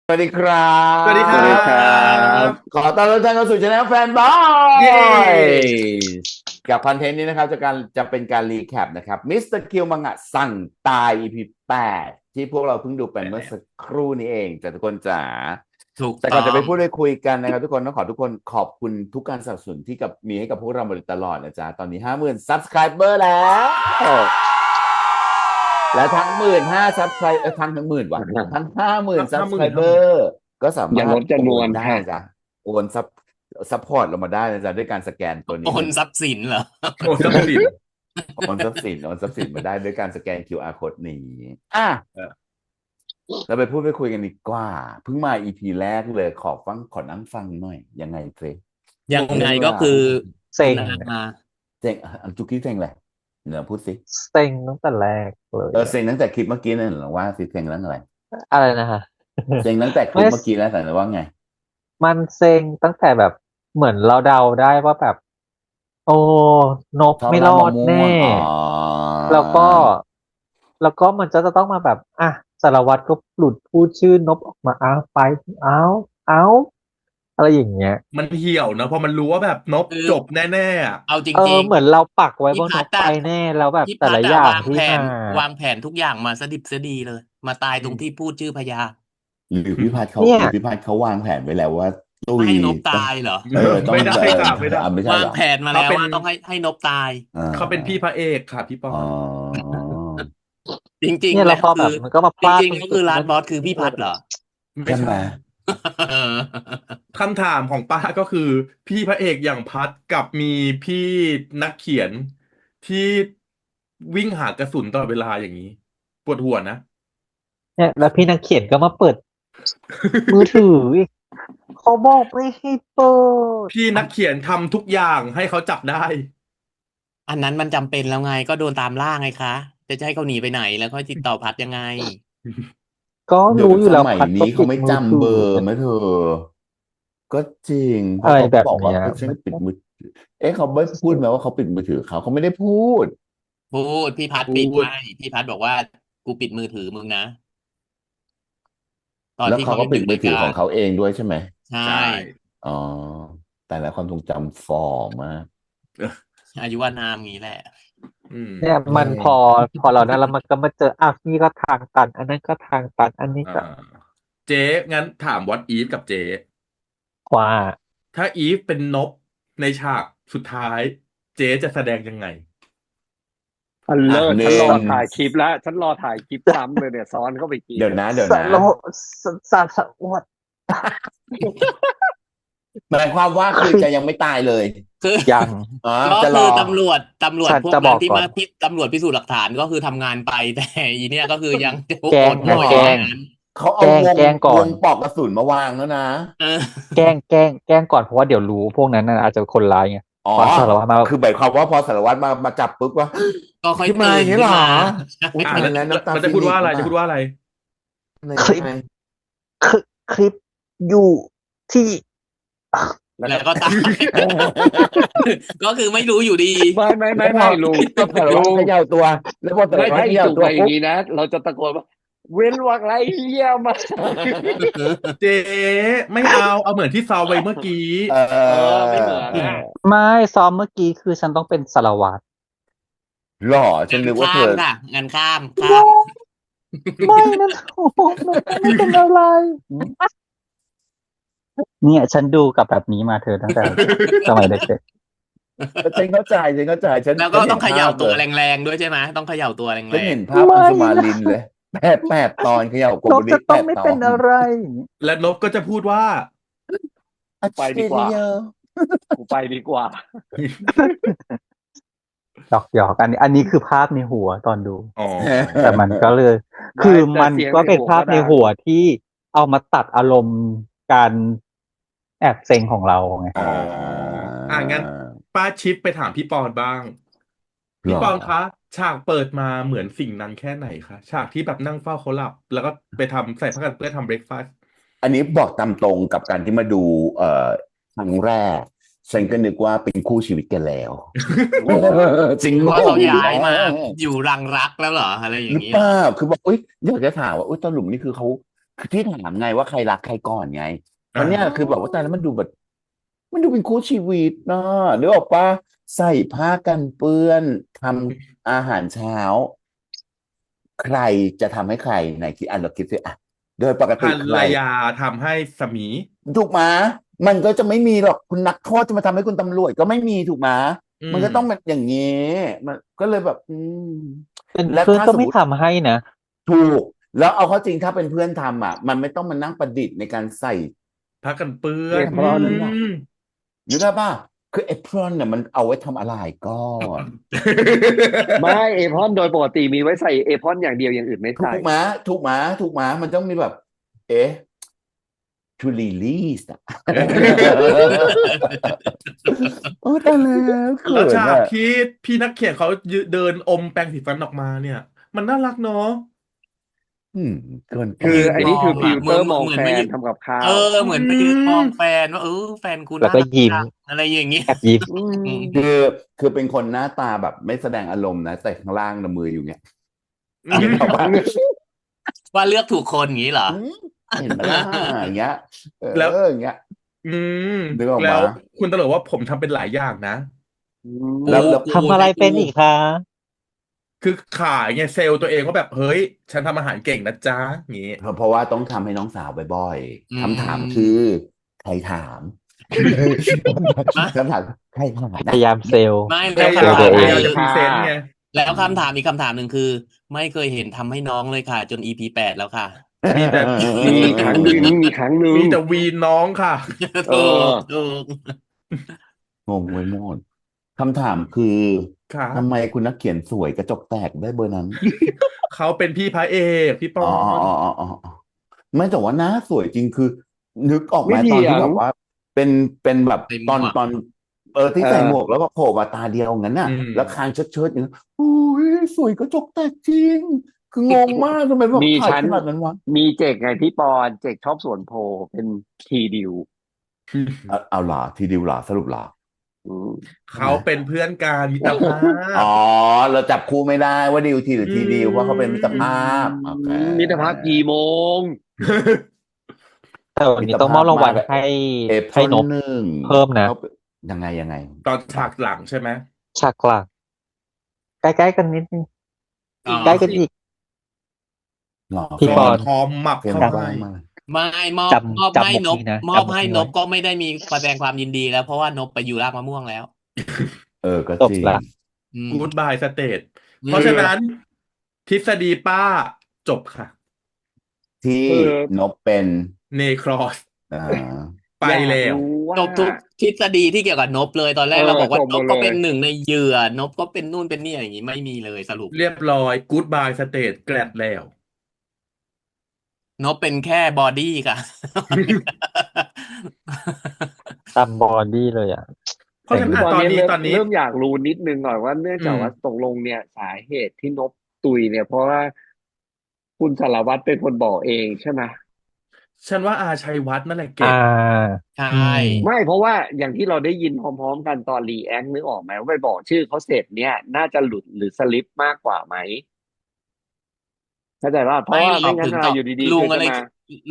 สวัสดีครับ สวัสดีครัสวัสดีครับบขอต้อนรับท่านเข้าสู่ Channel แฟนบอเย้ยกับคอนเทนต์นี้นะครับจะเป็นการรีแคปนะครับมิสเตอร์คิวมังงะสั่งตาย EP 8ที่พวกเราเพิ่งดูไปเมื่อสักครู่นี้เองจากทุกคนจ๋าถูกแต่ก่อนจะไปต้องพูดไปคุยกันนะครับทุกคนต้องขอทุกคนขอบคุณทุกการสนับสนุนที่มีให้กับพวกเรามาโดยตลอดนะจ๊ะตอนนี้ 50,000 Subscriber แล้วและทั้ง15,000 Subscriber ทั้งหมื่นว่ะทั้ง 50,000 Subscriber ก็สาอย่ามา ล รถ ดจำนวน โอนได้ ค่ะ นะจ๊ะโอนซัพพอร์ตเรามาได้นะจ๊ะด้วยการสแกนตัวนี้ โอนทรัพย์สินเหรอ โอ้ทรัพย์สิน โอนทรัพย์สินโอนทรัพย์สินมาได้ด้วยการสแกน QR code นี้อ่ะ เออ เราไปพูดไปคุยกันดีกว่าเพิ่งมา EP แรกเลยขอนั่งฟังหน่อยยังไงเฟร ยังไงก็คือ เซ็ง นา เซ็งจุกี้เซ็งเลยเดี๋ยวพูดสิ เซ็งตั้งแต่แรกเลย เซ็งตั้งแต่คลิปเมื่อกี้นั่นเหรอว่าสิเซ็งเรื่องอะไร อะไรนะฮะ เซ็งตั้งแต่คลิปเมื่อกี้แล้วแต่ว่าไง มันเซ็งตั้งแต่แบบเหมือนเราเดาได้ว่าแบบ โอ้นก ชอบ ไม่ร ร้าน อ มะ ด ม่ แน่ วงอ๋อ แล้วก็มันจะต้องมาแบบสารวัตรก็หลุดพูดชื่อนบออกมาไปเอาอะไรอย่างเงี้ย มันเหี่ยวนะพอมันรู้ว่าแบบนบจบแน่ๆอ่ะ เอาจ เอ ริ อง เหมือนเราปักไว้ พี่ ว่าน พั ก ด ไป อะ แน่แล้วแบบ พี่ แต่ พัด ละ อะ อย่าง วาง ที่ แผน มา วางแผนทุกอย่างมาสดิบสดีเลย มาตายตรงที่พูดชื่อพญา หรือพี่พัดเขา เนี่ย หรือพี่พัดเขาวางแผนไว้แล้วว่าตุ้ย ให้นบตายเหรอ ต้อง ไม่ได้ค่ะไม่ได้ ไม่ใช่ วา เห ง รอ แผนมาแล้ว เขาเป็น ว่าต้องให้นบตาย เขาเป็นพี่พระเอกค่ะพี่ปอ อ๋อ จริง เนี่ ๆ ย แล้ แล้ว วพอ คื แบบ อ มันก็มาพ จ ลาด ริงๆก็คือลาสบอสคือพี่พัดเหรอ ไม่ ใช่ไหม ใช่คำถามของป้าก็คือ พี่พระเอกอย่างพัดกับมีพี่นักเขียนที่วิ่งหากระสุนตลอดเวลาอย่างนี้ ปวดหัวนะ เนี่ยแล้วพี่นักเขียนก็มาเปิด มือถืออีกเขาบอกไม่ให้เปิด พี่นักเขียนทำทุกอย่างให้เขาจับได้ อันนั้นมันจำเป็นแล้วไงก็โดนตามล่าไงคะ จะให้เขาหนีไปไหนแล้วค่อยติดต่อพัดยังไง ก็ เดี๋ยว รู้อยู่แล้ว สมัย พัดก็ นี้ ปิ เขา ด ไม่ มือ จำ ถื เบอ อ ร์ไหมเธอ ก็จริงเพ อะไร ราะเขา แบบ บอกว่า เนี้ย ฉันปิดมือเขาไม่พูดไหมว่าเขาปิดมือถือเขาไม่ได้พูด พูดพี่พัด พู ปิด ด ไม่พี่พัดบอกว่ากูปิดมือถือมึงนะ ตอน แล้ว ที่ เขา เขา ก็ อ ปิด ยู่ มื ด้ อ วย ถือ กั ของ น เขาเองด้วยใช่ไหม ใช่ ใช่ อ๋อแต่ละความทรงจำฟอร์มาก อายุวานามงี้แหละ อืม เนี่ยมันพอเรานั้นแล้วมันก็มาเจอนี่ก็ทางตัน อันนั้นก็ทางตัน อันนี้ก็ เจ๊งั้นถามวัดอีฟกับเจ๊ ว่า ถ้าอีฟเป็นนบในฉากสุดท้าย เจ๊จะแสดงยังไง อันเลิศ หนึ่ ฉันรอง ถ่ายคลิปแล้ว ฉันรอถ่ายคลิปซ้ำเลยเนี่ยซ้อนเข้าไปที เดี๋ยวนะ สโลสวด หมายความว่าคือจะยังไม่ตายเลย คือ ยัง อ๋อ ก็ จะร คือ อตำรวจ ฉัน พวก จะบ นั้ อน ก ที่ ก่อน มาพิตำรวจพิสูจน์หลักฐานก็คือทำงานไป แต่อีเนี่ยก็คือยัง แกล้ง โอน แกล้ง เขาเอาวง แกล้งก่อน วงปลอกกระสุนมาวางแล้วนะ เออ แกล้งก่อนเพราะว่าเดี๋ยวรู้พวกนั้นน่ะอาจจะคนร้ายไง อ๋อ พอสารวัตรมา คือหมายความว่าพอสารวัตรมาจับปุ๊บว่า ก็ค่อย ขึ้นมา ตื่ อน ย่างนี้เหรอ ขึ้นมา อุ๊ย แล้ว แล้วน้ำตา มันจะพูดว่าอะไร ฟินิกส์ จะพูดว่าอะไร คลิปอยู่ที่ แล้วก็ตาย ก็คือไม่รู้อยู่ดี ไม่ลุงก็สารวัตรเขย่าตัว แล้วพอสารวัตรเขย่าตัวปุ๊บ เราจะตะโกนว่า เว้นวรรคไรเหี้ยมา เจ๊ไม่เอาเหมือนที่ซาวไว้เมื่อกี้ ไม่เหมือนนะ ไม่ซ้อมเมื่อกี้คือฉันต้องเป็นสารวัตร หล่อฉันนึกว่าเธอ ค่ะงานข้าม ไม่นะโอ้โหไม่เป็นอะไร เนี่ยฉันดูกับแบบนี้มาเธอตั้งแต่ สมัยเด็ก ฉันเข้าใจฉัน แล้วก็ต้องเขย่าตัว ฉัน แรงๆด้วยใช่ไหมต้องเขย่าตัวแรง เห็นภาพอัญชุมาลินเลยแปดตอนเขย่าโก ๆน บุ ก ริ จะต้อง 8 ไม่ ตอ เป็น นอะไร และนบก็จะพูดว่า ไปดีกว่า ออสเตรเลีย กูไปดีกว่า หยอกอันนี้คือภาพในหัวตอนดู อ๋อ แต่มันก็เลย คือมันก็เป็นภาพในหัวที่เอามาตัดอารมณ์การแอบเซ็งของเราไง อ๋องั้นป้าชิปไปถามพี่ปอนบ้าง พี่ปอนคะฉากเปิดมาเหมือนสิ่งนั้นแค่ไหนคะฉากที่แบบนั่งเฝ้าเขาหลับ แล้วก็ไปทำใส่ผ้ากันเปื้อนทำเบรคฟาสต์ อันนี้บอกตามตรงกับการที่มาดูครั้งแรกฉันก็นึกว่าเป็นคู่ชีวิตกันแล้ว จริง ว่าเขาย้ายมาอยู่รังรักแล้วเหรออะไรอ ห ย่า รื ง อ นี้ เปล่าคือบอกอุ้ยอยากจะถามว่าอุ้ยตอนหลุมนี่คือเขา คือที่ถามไงว่าใครรักใครก่อนไงเพ อ่า ราะเนี่ยคือแบบว่าแต่แล้วมันดูแบบ มันดูเป็นคู่ชีวิตนะหรือออกปะใส่ผ้ากันเปื้อนทำอาหารเช้า ใครจะทำให้ใครไหนคิดเราคิดสิอ่ะโดยปก ภ ติ ร ใค ร ร ยาทำให้สามี ถูกไหมมันก็จะไม่มีหรอกคุณนักโทษจะมาทำให้คุณตำรวจก็ไม่มีถูกไหม อื มัน ม ก็ต้องเป็นอย่างนี้มันก็เลยแบบ เป็น และ เพื่อน ถ้า ก็ สม ไม่ มติ ทำให้นะ ถูก แล้วเอาเข้าจริงถ้าเป็นเพื่อนทำอ่ะ มันไม่ต้องมานั่งประดิษฐ์ในการใส่ พักกันเปื้อ เอน พรอน นึกออกป่ะคือเอพรอนเนี่ยมันเอาไว้ทำอะไรก่อน ไม่เอพอนโดยปกติมีไว้ใส่เอพอนอย่างเดียวอย่างอื่นไม่ ถู ใส่ กไหมถูกไหมถูกไหมมันต้องมีแบบ เอ๊ะ to release อ่ะ โอ้แต่แล้วเขิ แล้ว น ฉาก อ่ะ ที่พี่นักเขียนเขาเดินอมแปรงสีฟันออกมาเนี่ย มันน่ารักเนาะ เกินไป คือ ยืน ไอ้ ม นี่ อ คือง ฟิ อ่ะ ล เห เต มื อ อน ร์มอง เหมือ แฟ นมาน ยืน ทำกับข้า เอ ว อ เหมือนไปยืนมองแฟนว่าแฟนกู แล้ว น่า ก็ รัก ยิ้ม จังอะไรอย่างเงี้ย แอบยิ้ม อืม คือเป็นคนหน้าตาแบบไม่แสดงอารมณ์นะ แต่ข้างล่างนะมืออยู่เงี้ยนึกออกปะ ว่าเลือกถูกคนอย่างนี้เหรอ อืมเห็นไหมล่ะอย่างเงี้ย แล้ว อย่างเงี้ย อืม นึกออก แล้ มา วคุณตลกว่าผมทำเป็นหลายอย่างนะ แล้ว กู ทำอะไรเป็นอีกคะ คือขายไงเซลล์ตัวเองว่าแบบเฮ้ย ฉันทำอาหารเก่งนะจ๊ะอย่างงี้ เพราะว่าต้องทำให้น้องสาวบ่อย อื ๆคำถาม ม คือ ใครถาม นะ คำถามใครถาม พ นะ ยายามเซลล์ ไม่ พ แล้ว ยายา คำ ม ถาม ตัว พ เอง ยายาม คื จะ อ พรีเซนต์ไง แล้วคำถามอีกคำถามหนึ่งคือ ไม่เคยเห็นทำให้น้องเลยค่ะ จน EP 8แล้วค่ะ มีแต่ มีครั้งหนึ่งมีครั้งหนึ่ มี ง แต่วีนน้องค่ะ เอ ถู อ กถูก งงไว้หมดคำถามคือ ครับ ทำไมคุณนักเขียนสวยกระจกแตกได้เบอร์นั้น เขาเป็นพี่พระเอกพี่ป อ๋ อ ออ๋อน อ๋ออ๋ออ๋อไม่แต่ว่าหน้าสวยจริงคือ นึกออกไหม ไม่ ต เถี อน ย ที่ ง แบบว่า เป็นแบบ ใส่หม ตอน วก ที่ เอ ใส่ อ หมวกแล้วก็โผล่มาตาเดียวงั้นน่ะ อืม แล้วคางเชิดๆอย่างนั้นอุ้ยสวยกระจกแตกจริง คืองงมากทำไมแบบ มี ถ่าย ชั้น ขนาดนั้นวะ มีเจกไงพี่ปอนเจกชอบสวนโพลเป็นทีดิว เอาเหรอทีเดียวเหรอสรุปเหรอ อืม เขาเป็นเพื่อนกันมิตรภา อ๋ พ อ เราจับคู่ไม่ได้ว่าดิวทีหรือทีดิวเพราะเขาเป็นมิตรภาพโอเค มิตรภาพกี่โมง แต่วัน มิ นี้ ตร ต้องม ภา อบ พ รางวัล มาก ให้ เอพ ให้ รอน บ หนึ่ง เพิ่มนะ เขาเป็นยังไง ตอนฉากหลังใช่ไหม ฉากหลังใกล้ๆกันนิดนึง อ๋อ ใกล้กันอีก หรอ พี่ เฟร ป ก่ อ อน น คอมหมับ เฟรม เข้า บ้า ให้ งมาก ไม่มอบ จำ ให้ มุก นบ นี้นะ มอบ จำมุก ให้ นี้ น ไว้ บก็ไม่ได้มีแสดงความยินดีแล้ว เพราะว่านบไปอยู่รากมะม่วงแล้ว ก็ จบ จริง ละ อืม กู๊ดบายสเตท อื เพราะฉะ ม นั้น ทฤษฎีป้าจบค่ะ ที่ เออ นบเป็น เนครอส อ่า ไป อยาก แล้ว รู้ว่า จบทุกทฤษฎีที่เกี่ยวกับนบเลย ตอนแรก เออ เราบอกว่า จบ น หม บ ด ก็ เล เป็น ย หนึ่งในเหยื่อนบก็เป็นนู่นเป็นนี่อย่างงี้ไม่มีเลยสรุป เรียบร้อยกู๊ดบายสเตทแกลดแล้ว นบเป็นแค่บอดี้ค่ะ ตามบอดี้เลยอ่ะ เพราะฉะนั้น ตอน ตอน นี้ นี้ เริ่ม ตอนนี้ เริ่มอยากรู้นิดนึงก่อนว่าเนื่องจาก อืม ว่าตกลงเนี่ยสาเหตุที่นบตุยเนี่ย เพราะว่าคุณสารวัตรเป็นคนบอกเองใช่ไหม ฉันว่าอาชัยวัฒน์นั่นแหละเก่ อ่า ง ใช่ ไม่เพราะว่าอย่างที่เราได้ยินพร้อมๆกันตอนรีแอคนึกออกไหมว่าไปบอกชื่อเขาเสร็จเนี่ย น่าจะหลุดหรือสลิปมากกว่าไหมเข้าใจว่าเพราะ ไม่ ว่า หรอ ไม่ ก งั้ ถึ น ง อะ ต่อ อยู่ดีๆ ลุ เธ ง อ อะ จะ ไร มา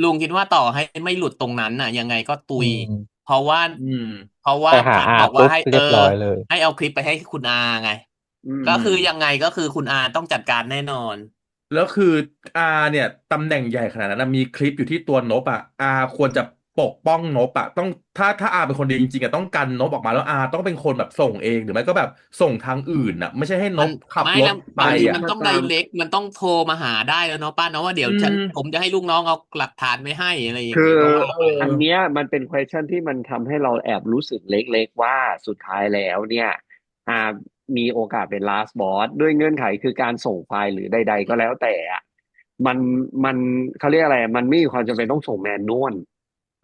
ลุงคิดว่าต่อให้ไม่หลุดตรงนั้นน่ะ ยังไงก็ตุย อืม เพราะว่า อืม เพราะว่า ไปหา พัด อา บอกว่า ปุ๊บ ให้ เรียบร้อยเลย ให้เอาคลิปไปให้คุณอาไง อืม ก็คือยังไงก็คือคุณอาต้องจัดการแน่นอน แล้วคืออาเนี่ยตำแหน่งใหญ่ขนาดนั้นนะมีคลิปอยู่ที่ตัวนบอ่ะอาควรจะปกป้องนบอ่ะต้องถ้าอาเป็นคนดีจริงๆอ่ะต้องกันนบออกมาแล้วอาต้องเป็นคนแบบส่งเองหรือไม่ก็แบบส่งทางอื่นอ่ะ ไม่ใช่ให้น มัน บขับ ไม่ รถ แล้ว ไป บางที อ่ะ มันต้อง ตา ได ม เรกมันต้องโทรมาหาได้แล้วเนาะป้าเนาะว่าเดี๋ยว อื ฉัน ม ผมจะให้ลูกน้องเอาหลักฐานไปให้อะไรอย่าง คื งี้ อ ก็ว่า เอ ไป อ อันเนี้ยมันเป็น question ที่มันทำให้เราแอบรู้สึกเล็กๆว่าสุดท้ายแล้วเนี่ยมีโอกาสเป็น last boss ด้วยเงื่อนไขคือการส่งไฟล์หรือใดๆก็แล้วแต่อะมันเขาเรียกอะไรมันไม่มีความจำเป็นต้องส่งแมนนวล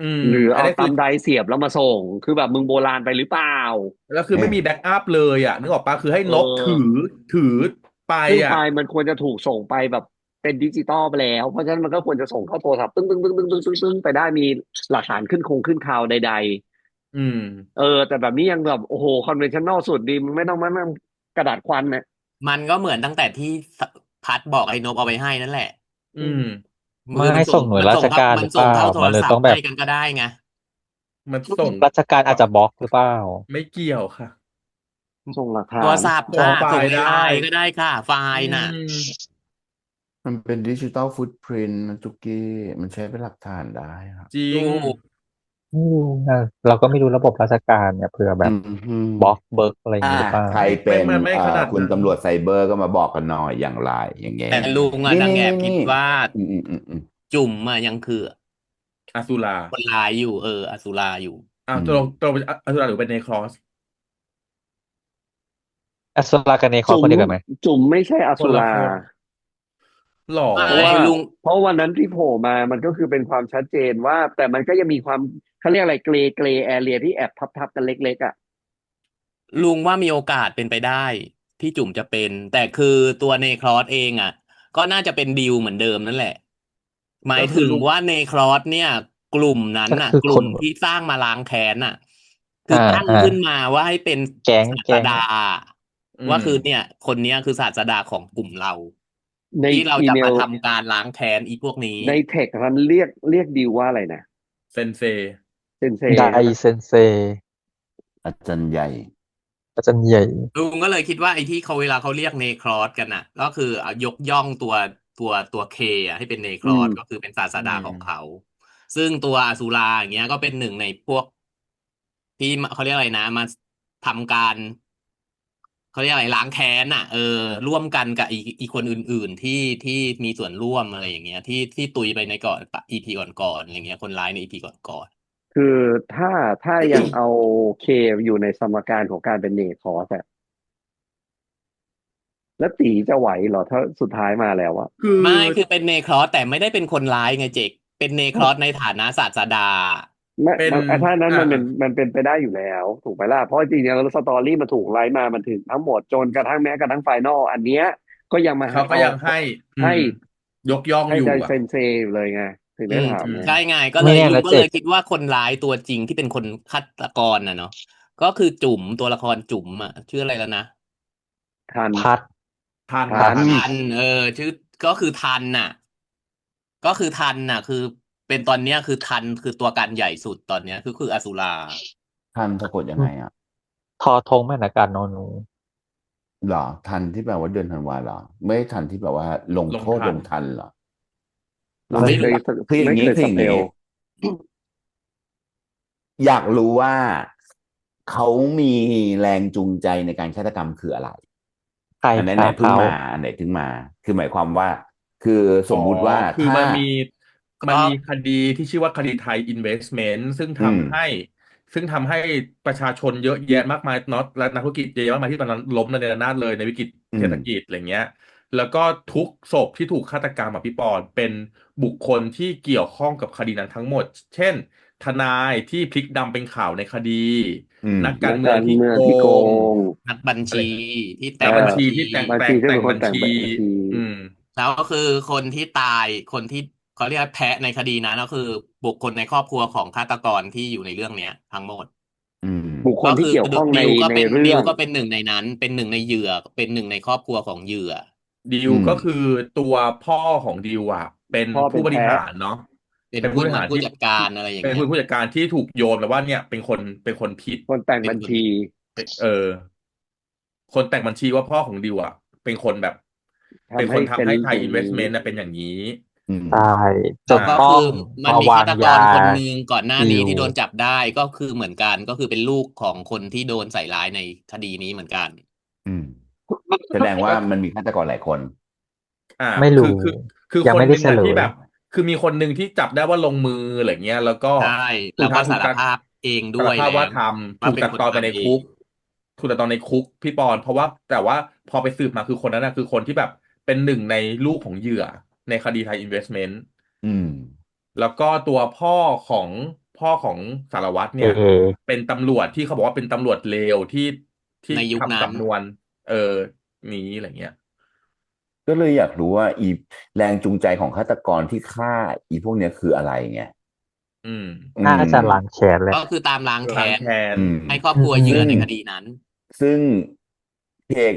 อืม หรือ อัน เอา นี้คือ ตำไดเสียบแล้วมาส่ง คือแบบมึงโบราณไปหรือเปล่า แล้วคือไม่มีแบ็กอัพเลยอ่ะนึกออกปะคือให้ เอน บ อ ถือไป ซึ่งไฟ อ่ะ ล์มันควรจะถูกส่งไปแบบเป็นดิจิตอลไปแล้ว เพราะฉะนั้นมันก็ควรจะส่งเข้าโทรศัพท์ตึ้งตึ้งตึ้งตึ้งตึ้งตึ้งตึ้งไปได้มีหลักฐานขึ้นข่าวใด อืม ๆแต่แบบนี้ยังแบบโอ้โหคอนเวนชั่นแนลสุดดีมึงไม่ต้องมานั่งกระดาษควันเนี่ย มันก็เหมือนตั้งแต่ที่พัดบอกไอ้นบเอาไปให้นั่นแหละ อืม คือมันส่งส่งหน่วยราชการหรือเปล่าเข้าโท มั ร นเลย ศัพ ต้อง ท์ แบ ให้ บ กันก็ได้ไง มันส่ง ราชการอาจจะบล็อกหรือเปล่า ไม่เกี่ยวค่ะ ส่งหลัก โทร ฐาน ศัพท์ ส่ง ค่ะ ไฟ ส่ง ล์ ใน ได้ ไลน์ก็ได้ค่ะ ไฟ อื ล์น่ะ ม มันเป็นดิจิตอลฟุตพริ้นท์นะจุกี้มันใช้เป็นหลักฐานได้ครับ จริ ถู ง ก ไม่รู้นะเราก็ไม่รู้ระบบราชการเนี่ยเผื่อแบ อื บ มฮึ บล็อกเบิร์กอะไรอย่างงี้หรือเปล่า ใครเป็น ไม่ขนาด คุณ นั้น ตำรวจไซเบอร์ก็มาบอกกันหน่อยอย่างไรอย่างเงี้ย แต่ลุงอะ นี่ ดัง นี่ แอบ นี่ คิด นี่ ว่า อืม จุ๋มอะยังคือ อสุรา คนร้ายอยู่ อสุราอยู่ อ้าว อืม ตกลงเป็นอสุราหรือเป็นเนครอส อัศรากับเนคอ จุ๋ คน ม เดียวกันไหม จุ๋มไม่ใช่อ ค สุ นละ รา คนหรอ ไม่ เพราะว่า ลุง เพราะวันนั้นที่โผล่มามันก็คือเป็นความชัดเจนว่า แต่มันก็ยังมีความเขาเรียกอะไรเกรแอเรียที่แอบทับกันเล็กๆอ่ะ ลุงว่ามีโอกาสเป็นไปได้ที่จุ๋มจะเป็น แต่คือตัวเนครอสเองอ่ะ ก็น่าจะเป็นดีลเหมือนเดิมนั่นแหละ หมา ก็ ย คื ถึ อง ลุง ว่าเนครอสเนี่ย กลุ่มนั้น ก็ น่ะ คือก ลุ่ ค ม น ที่สร้างมาล้างแค้นน่ะ คือ อ่า ตั้ง อ่า ขึ้นมาว่าให้เป็น แก๊ง ศาส แก๊ง ดา อื ว่าคือ ม เนี่ย คนเนี้ยคือศาสดาของกลุ่มเรา ใน ที่เรา อี จะ เม มา ล ทำการล้างแค้นอีพวกนี้ ในเทคมันเรียกดิวว่าอะไรนะ เซนเซ เซนเซ ได ใช่ไหม เซนเซ อาจารย์ใหญ่ อาจารย์ใหญ่ ลุงก็เลยคิดว่าไอ้ที่เขาเวลาเขาเรียกเนครอสกันน่ะ ก็คือเอายกย่องตัวเคอะให้เป็นเนครอส ก็คือเป็นศาส อื ดาของเขา ซึ่งตัวอสุราอย่างเงี้ยก็เป็นหนึ่งในพวก ที่เขาเรียกอะไรนะ มาทำการเขาเรียกอะไรล้างแค้นอ่ะ ร่วมกันกับอีคนอื่นๆที่มีส่วนร่วมอะไรอย่างเงี้ย ที่ตุยไปในก่อนEP ก่อนๆอย่างเงี้ย คนร้ายใน EP ก่อน คือถ้ายังเอาเคอยู่ในสมการของการเป็นเนคอสอะแล้วตีจะไหวเหรอถ้าสุดท้ายมาแล้วอะ คือ ๆไม่คือเป็นเนครอสแต่ไม่ได้เป็นคนร้ายไงเจกเป็นเนครอสในฐานะศาสดา ไม่ เป็น ถ้านั้น อ่า มันเป็นไปได้อยู่แล้ว ถูกไหมล่ะเพราะจริงๆแล้วสตอรี่มันถูกไลฟ์มามันถึงทั้งหมดจนกระทั่งแม้กระทั่งไฟนอลอันเนี้ยก็ยังมา เขาก็ เอา ยังให้ ให้ ยกย่อง ให้ อยู่ ได้ อ่ะ เซนเซอยู่เลยไงถึงได้ถามไง ใช่ไงก็ ไม่ เลย แน่ ลุง นะ ก็ เจ เล ก ยคิดว่าคนร้ายตัวจริงที่เป็นคนฆาตกรน่ะเนาะก็คือจุ๋มตัวละครจุ๋มอ่ะชื่ออะไรแล้วนะ ทัน พัด ทัน ทัน ทันชื่อก็คือทันน่ะ ก็คือทันน่ะ คือเป็นตอนเนี้ยคือทันคือตัวการใหญ่สุดตอนเนี้ยคืออสุรา ทันสะกดยังไงอ่ะ ทอทงแม่นากาศนอนู เหรอ ทันที่แปลว่าเดือนธันวาเหรอ ไม่ทันที่แปลว่าลงโทษ ลงทัน ลงทันเหรอ ไม่รู้ คืออย่างนี้ ไม่เคย คืออย่างนี้ สเปล อยากรู้ว่าเขามีแรงจูงใจในการฆาตกรรมคืออะไร ใคร อันไหน ฆ่า เพิ่ง เขา มาอันไหนถึงมา คือหมายความว่า คือสมมุติว่า คือ ถ้า มันมีคดีที่ชื่อว่าคดีไทย Investment ซึ่ง อืม ทำให้ประชาชนเยอะแยะมากมายเนาะและนักธุรกิจเยอะแยะมากมายที่ตอนนั้นล้มในระนาดเลยในวิกฤต อืม เศรษฐกิจอะไรเงี้ย แล้วก็ทุกศพที่ถูกฆาตกรรมพี่ปอนเป็นบุคคลที่เกี่ยวข้องกับคดีนั้นทั้งหมด เช่น ทนายที่พลิกดำเป็นข่าวในคดี อืม นักกา นั ร ก เมือง การ ที่ เมือง โก ที่โก ง ง นักบัญชีที่ นั แต่ ก ง บัญ บัญ ชี ชี ที่แต่ง บัญชีที่เป็นคนแต่งบัญชี อืม แล้วก็คือคนที่ตายคนที่เขาเรียกว่าแพ้ในคดีนั้นก็คือบุคคลในครอบครัวของฆาตกรที่อยู่ในเรื่องเนี้ยทั้งหมด อืม บุคคล ก็ ที่ คือ เกี่ยวข้องใน ดิวก็เป็น เรื่ ดิ อ ว ง ก็เป็นหนึ่งในนั้น เป็นหนึ่งในเหยื่อ เป็นหนึ่งในครอบครัวของเหยื่อ ดิ อื ว ม ก็คือตัวพ่อของดิวอ่ะ เป็น พ่อเป็ ผู้ น บริ แพ้ หารเนาะ เป็น เป็น ผู้ ผู้บริหาร ผู้ ที่ จัดการอะไรอย่าง เป็น เงี้ย ผู้จัดการที่ถูกโยนมาว่าเนี่ยเป็นคนผิด คนแต่ง เป็น บัญ คน ชี คนแต่งบัญชีว่าพ่อของดิวอ่ะ เป็นคนแบบ เป็น ทำ ค ให้ น เป็น ทำให้ไทย อย่างนี้ Investment นะเป็นอย่างนี้ อืม ใช่จ แล้ว น ก็ ต้ คือ อง มัน มา มี วา ฆาง ตก ยาร คนหนึ่งก่อนหน้า ดิ นี้ ว ที่โดนจับได้ก็คือเหมือนกันก็คือเป็นลูกของคนที่โดนใส่ร้ายในคดีนี้เหมือนกัน อืม แสดงว่ามันมีฆาตกรหลายคน ไม่ คื รู้ คือ ยัง คน ไม่ ห ได้ นึ่ง เฉ อะ ล ที่ ย แบบ คือมีคนหนึ่งที่จับได้ว่าลงมืออะไรเงี้ย แล้วก็ ใช่ ถู แล้ว ก ก็ ถู สาก ร ตัด ภาพเอง สา ด้ ร วย ภาพ แล้ ว่าว ทำ ว่า ถูก เป็น ตัด คน ตอนไป ทำ ใน เอ คุ ง ก ถูกตัดตอนในคุกพี่ปอน เพราะว่าแต่ว่าพอไปสืบมาคือคนนั้นนะคือคนที่แบบเป็นหนึ่งในลูกของเหยื่อในคดีไทย Investment อืม แล้วก็ตัวพ่อของสารวัตร เอ เนี่ย อ เป็นตำรวจที่เขาบอกว่าเป็นตำรวจเลวที่ ในยุค ทำ นั้น สำนวน นี้อะไรเงี้ย ก็เลยอยากรู้ว่าอีแรงจูงใจของฆาตกรที่ฆ่าอีพวกเนี้ยคืออะไรไง อืม อื น่าม จะล้างแค้นแหละ ก็คือตามล้าง ล้า แค้ ง น แค้น อืม ให้ครอบครัวเหยื่อ ซึ่ง ในคดีนั้น ซึ่ง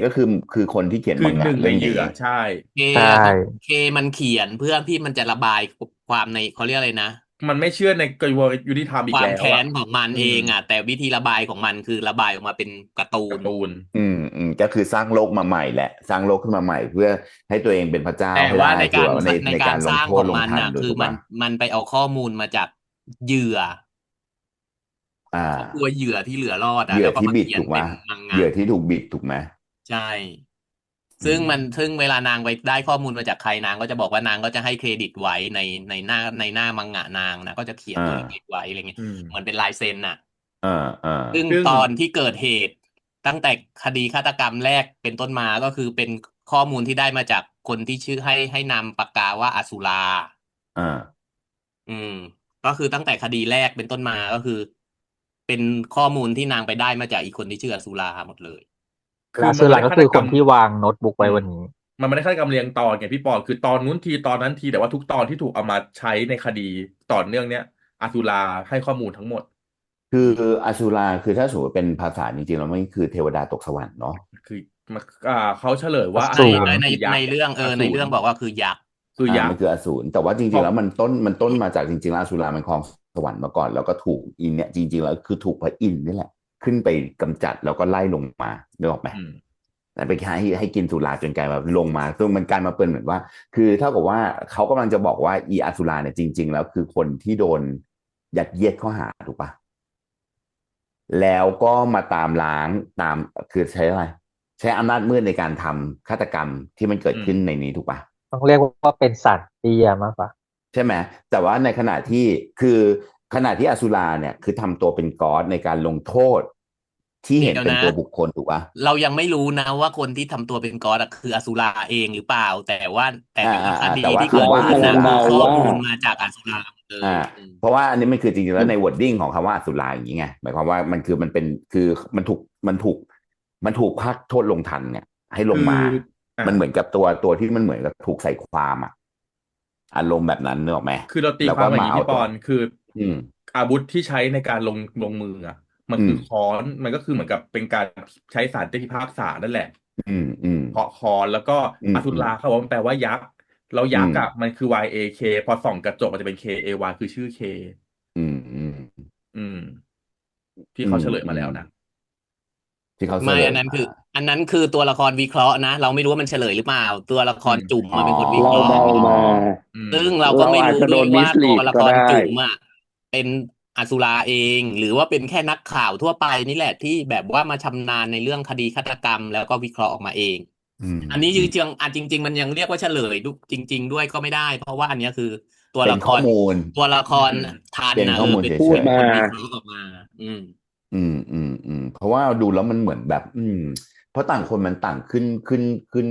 ก็คือคนที่เขียนคือมังงะหนึ่งใน เรื่องนี้เหยื่อใช่ เค ใช่ อะเขาเคมันเขียนเพื่อที่มันจะระบายความในเขาเรียกอะไรนะ มันไม่เชื่อในกระบวนการยุติธรรมอีความกแล้วอ่ะแค้นของมันอืมเองอ่ะแต่วิธีระบายของมันคือระบายออกมาเป็นการ์ตูนการ์ตูนก็คือสร้างโลกมาใหม่แหละสร้างโลกขึ้นมาใหม่เพื่อให้ตัวเองเป็นพระเจ้าแต่ให้ได้ว่าในการคือว่าในในในการลการสร้างงโทษลงของมันทันด้วยถูกปะน่ะคือมันไปเอาข้อมูลมาจากเหยื่ออ่ครอบครัวาเหยื่อที่เหลือรอดเหยื่อที่อ่ะแล้วก็มาบิดถูกไหมเขียนเป็นมังงะเหยื่อที่ถูกบิดถูกไหมใช่อืมซึ่งเวลานางไปได้ข้อมูลมาจากใครนางก็จะบอกว่านางก็จะให้เครดิตไว้ในหน้ามังงะนางนะก็จะเขียนอ่าตัวเล็กๆไว้อะไรเงี้ยอืมเหมือนเป็นลายเซ็นน่ะ อ่าอ่าซึ่งซึ่งตอนที่เกิดเหตุตั้งแต่คดีฆาตกรรมแรกเป็นต้นมาก็คือเป็นข้อมูลที่ได้มาจากคนที่ชื่อให้นามปากกาว่าอสุราอ่าอืมก็คือตั้งแต่คดีแรกเป็นต้นมาก็คือเป็นข้อมูลที่นางไปได้มาจากอีกคนที่ชื่ออสุราหมดเลยคือและมันไม่ได้สุราก็คือฆาตกรรมคนที่วางโน้ตบุ๊กอืมไว้วันนี้มันไม่ได้ฆาตกรรมเรียงตอนไงพี่ปอคือตอนนู้นทีตอนนั้นทีแต่ว่าทุกตอนที่ถูกเอามาใช้ในคดีต่อเนื่องเนี้ยอาซูราให้ข้อมูลทั้งหมดคืออืมอสุราคือถ้าสมมติเป็นภาษาจริงๆแล้วมันคือเทวดาตกสวรรค์เนาะคือมันเขาเฉลยอว่าอาในสูรซูราในคือยักษ์ในเรื่องอสูรในเรื่องบอกว่าคือยักษ์ยักษ์มันคืออสูรแต่ว่าจพอริงๆแล้วมันต้นมาจากจริงๆแล้วอสุรามันครองสวรรค์มาก่อนแล้วก็ถูกอินเนี่ยจริงๆแล้วคือถูกพระอินทร์นี่แหละขึ้นไปกำจัดแล้วก็ไล่ลงมานึกออกไหม อืมแต่ไปให้กินสุราจนกลายมาลงมาซึ่งมันกลายมาเป็นเหมือนว่าคือเท่ากับว่าเขากำลังจะบอกว่าอีอสุราเนี่ยจริงๆแล้วคือคนที่โดนยัดเยียดข้อหาถูกปะแล้วก็มาตามล้างตามคือใช้อะไรใช้อำนาจมืดในการทำฆาตกรรมที่มันเกิดอืมขึ้นในนี้ถูกปะ ต้องเรียกว่าเป็นสัตว์เตี้ยมากกว่าใช่ไหมแต่ว่าในขณะที่คือขณะที่อสุราเนี่ยคือทำตัวเป็นก๊อดในการลงโทษที่เห็นเดี๋ยวนะเป็นตัวบุคคลถูกปะเรายังไม่รู้นะว่าคนที่ทำตัวเป็นก๊อดอะคืออสุราเองหรือเปล่าแต่ว่าคดีแต่ว่าที่เกิคำว่าอดขึ้นน่ะสุราคือข้อเรากำลังเดาว่ามูลมาจากอสุราหมดเลอ่ายเพราะว่าอันนี้มันคือจริงๆแล้วใน wording ของคำว่าอสุราอย่างนี้ไงหมายความว่ามันคือมันเป็นคือมันถูกพักโทษลงทันเนี่ยให้ลคืองมาอ่ามันเหมือนกับตัวที่มันเหมือนกับถูกใส่ความอ่ะอารมณ์แบบนั้นเนกอะไหมคือเราตีแล้วก็ความอย่างนี้มาเอาตัวพี่ปอนคืออืมอาวุธที่ใช้ในการลงมืออ่ะมันอืมคือค้อนมันก็คือเหมือนกับเป็นการใช้สารพิพากษานั่นแหละ อืมเคาะคอนแล้วก็อสุอืมราเขาบอกว่ามันแปลว่ายักษ์แล้วยักษ์อืมอ่ะมันคือ YAK พอส่องกระจกมันจะเป็น KAY คือชื่อ K อืมอืมอืมที่อืมเขาเฉลยอืมมาแล้วนะที่เขาเฉไม่ลยมาอันนั้นคือตัวละครวิเคราะห์นะเราไม่รู้ว่ามันเฉลยหรือเปล่าตัวละคอืมรจุ่มอ๋อมาเป็นคนวิเคเราราะห์เดามาอืมซึ่งเราก็เราไม่รู้อาจจะโดนมิด้วยว่าสลีดตัวละครก็ได้จุ่มอ่ะเป็นอสุราเองหรือว่าเป็นแค่นักข่าวทั่วไปนี่แหละที่แบบว่ามาชำนาญในเรื่องคดีฆาตกรรมแล้วก็วิเคราะห์ออกมาเองอืมอันนี้อืมจริงๆมันยังเรียกว่าเฉลยดูจริงๆด้วยก็ไม่ได้เพราะว่าอันเนี้ยคือตัวเป็นละครข้อมูลตัวละคอืรมทันเป็นนะข้อมูลเฉพูดยเป็นมาคนวิเคราะห์ออกมาอืมเพราะว่าดูแล้วมันเหมือนแบบเพราะต่างคนมันต่างขึ้น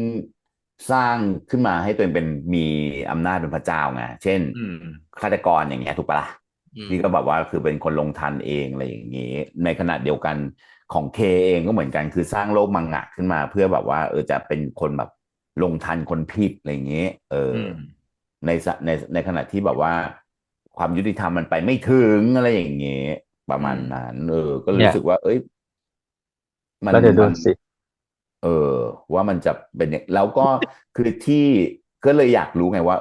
สร้างขึ้นมาให้ตัวเองเป็นมีอำนาจเป็นพระเจ้าไงเช่นอืมฆาตกรอย่างเงี้ยถูกปะล่ะอืมนี่ก็แบบว่าคือเป็นคนลงทันเองอะไรอย่างเงี้ยในขณะเดียวกันของเคเองก็เหมือนกันคือสร้างโลกมังงะขึ้นมาเพื่อแบบว่าจะเป็นคนแบบลงทันคนผิดอะไรอย่างเงี้ยอืมในขณะที่แบบว่าความยุติธรรมมันไปไม่ถึงอะไรอย่างเงี้ยประมาณอืมนั้นก็เลยเนี่ยรู้สึกว่าเอ้ยมันแล้วเดี๋ยวดูมันสิเออว่ามันจะเป็นอย่างแล้วก็คือที่ก็เลยอยากรู้ไงว่า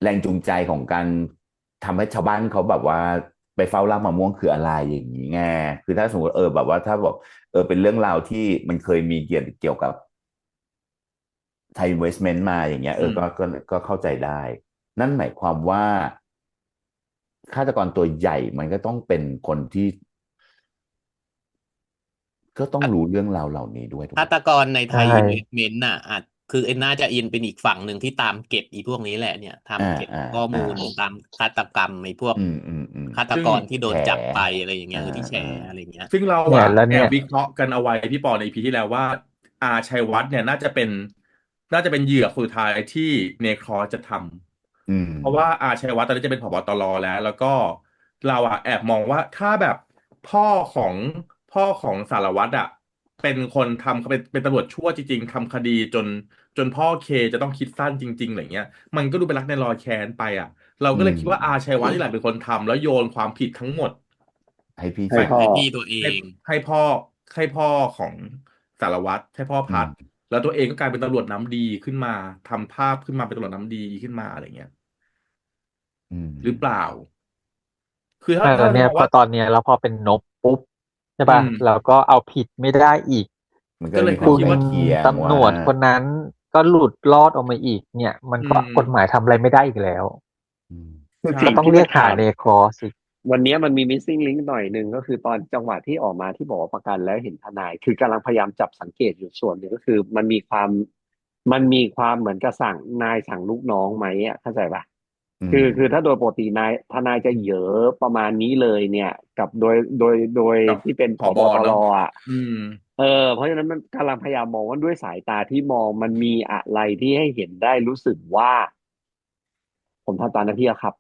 แรงจูงใจของการทำให้ชาวบ้านเขาแบบว่าไปเฝ้าไร่มะม่วงคืออะไรอย่างนี้ไงคือถ้าสมมติแบบว่าถ้าบอกเป็นเรื่องราวที่มันเคยมีเกี่ยวกับ ไทยอินเวสเมนต์มาอย่างเงี้ยอืมก็เข้าใจได้นั่นหมายความว่าฆาตกรตัวใหญ่มันก็ต้องเป็นคนที่ก็ต้องรู้เรื่องราวเหล่านี้ด้วยถูกฆาปะตกรในไทใช่ยอินเวสเมนต์น่ะอาจคือเอ็นน่าจะอินเป็นอีกฝั่งหนึ่งที่ตามเก็บอีพวกนี้แหละเนี่ยอ่าทำเก็บอ่าข้ออ่ามูลตามฆาตกรรมไอ้พวกฆาตซึ่งกรที่โดแฉนจับไปอะไรอย่างเงี้อ่ายที่แชอ่าร์อะไรอย่างเงี้ยซึ่งเราเนี่ยอ่ะแล้วเนี่ยแอบวิเคราะห์กันเอาไว้พี่ปอในพีที่แล้วว่าอาชัยวัฒน์เนี่ยน่าจะเป็นเหยื่อคนสุดท้ายที่เนครอสจะทอืมำเพราะว่าอาชัยวัฒน์ตอนนี้จะเป็นผบตรแล้วก็เราอ่ะแอบมองว่าถ้าแบบพ่อของพ่อของสารวัตรอ่ะเป็นคนทำเป็นตำรวจชั่วจริงๆทำคดีจนพ่อเคจะต้องคิดสั้นจริงๆอะไรเงี้ยมันก็ดูเป็นรักในรอยแค้นไปอ่ะเราอืมก็เลยคิดว่าอาชัยวัฒน์นี่แหละเป็นคนทำแล้วโยนความผิดทั้งหมด ให้พี่ไปให้พ่อให้สาวพี่ตัวเอให้งให้พ่อให้พ่อของ สารวัตรใช่พ่ออืพัมดแล้วตัวเองก็กลายเป็นตำรวจน้ำดีขึ้นมาทำภาพขึ้นมาเป็นตำรวจน้ำดีขึ้นมาอะไรเงี้ยอืหรือเปมล่าคือถ้าไม่แล้วเนี่ยเราจะมองว่าพอตอนเนี้ยแล้วพอเป็นนบปุ๊บใช่อืป่ะมแล้วก็เอาผิดไม่ได้อีกมันก็ก็เลยเลยมีความคุณคิดว่าใกล้เคียงตำรว่าวจคนนั้นก็หลุดรอดออกมาอีกเนี่ยมันอืก็มกฎหมายทำอะไรไม่ได้อีกแล้วอืมคือใช่ก็สิ่งต้องเรียกหาที่มันขาดเนคอร์สิวันนี้มันมี missing link หน่อยหนึ่งก็คือตอนจังหวะที่ออกมาที่บอกว่าประกันแล้วเห็นทนายคือกำลังพยายามจับสังเกตอยู่ส่วนหนึ่งก็คือมันมีความเหมือนกับสั่งนายสั่งลูกน้องไหมอ่ะเข้าใจปะอืมคือถ้าโดยปกติทนายจะเหยอะประมาณนี้เลยเนี่ยกับโดยกับที่เป็นผบผบตรเนาะอ่ะอืมเพราะฉะนั้นมันกำลังพยายามมองว่าด้วยสายตาที่มองมันมีอะไรที่ให้เห็นได้รู้สึกว่าผมทำตามหน้าที่แล้วครับ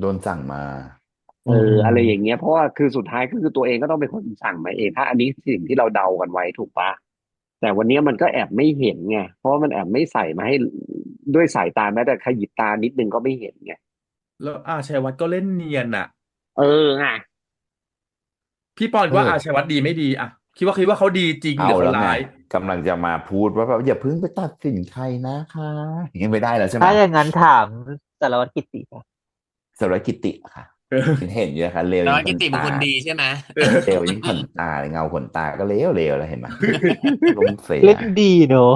โดนสั่งมาเอออะไรอย่างเงี้ยเพราะว่าคือสุดท้ายก็คือตัวเองก็ต้องเป็นคนสั่งมาเองถ้าอันนี้สิ่งที่เราเดากันไว้ถูกปะแต่วันนี้มันก็แอบไม่เห็นไงเพราะว่ามันแอบไม่ใส่มาให้ด้วยสายตาแม้แต่ขยิบตานิดนึงก็ไม่เห็นไงแล้วอาชัยวัฒน์ก็เล่นเนียนอ่ะเออไงพี่ปอนเออว่าอาชัยวัฒน์ดีไม่ดีอ่ะคิดว่าเขาดีจริงหเอาแล้วไงรือเขาร้ายกำลังจะมาพูดว่าแบบอย่าเพิ่งไปตัดสินใครนะคะอย่างนี้ไม่ได้แล้วใช่ไหมถ้าอย่างนั้นถามสารวัตรกิตติป่ะสำหรับกิติค่ะเออเห็นอยู่นะคะเลวแต่ว่ากิยิ่งขนตาติเป็นคนดีใช่ไหม เออ เลวยิ่งขนตาเงาขนตาก็เลวแล้วเห็นไหมลงเสีย เล่นดีเนอะ